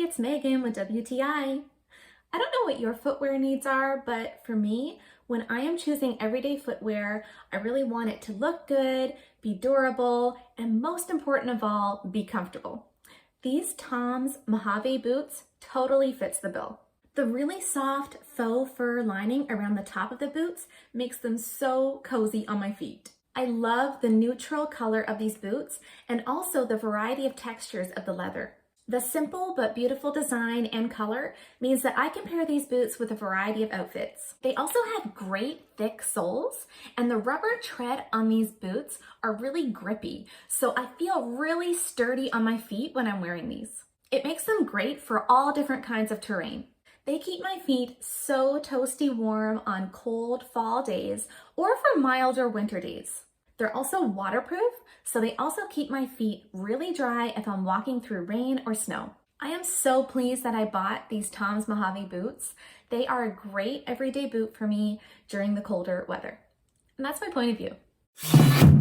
it's Megan with WTI. I don't know what your footwear needs are, but for me, when I am choosing everyday footwear, I really want it to look good, be durable, and most important of all, be comfortable. These TOMS Mojave boots totally fits the bill. The really soft faux fur lining around the top of the boots makes them so cozy on my feet. I love the neutral color of these boots and also the variety of textures of the leather. The simple but beautiful design and color means that I can pair these boots with a variety of outfits. They also have great thick soles, and the rubber tread on these boots are really grippy, so I feel really sturdy on my feet when I'm wearing these. It makes them great for all different kinds of terrain. They keep my feet so toasty warm on cold fall days or for milder winter days. They're also waterproof, so they also keep my feet really dry if I'm walking through rain or snow. I am so pleased that I bought these TOMS Mojave boots. They are a great everyday boot for me during the colder weather. And that's my point of view.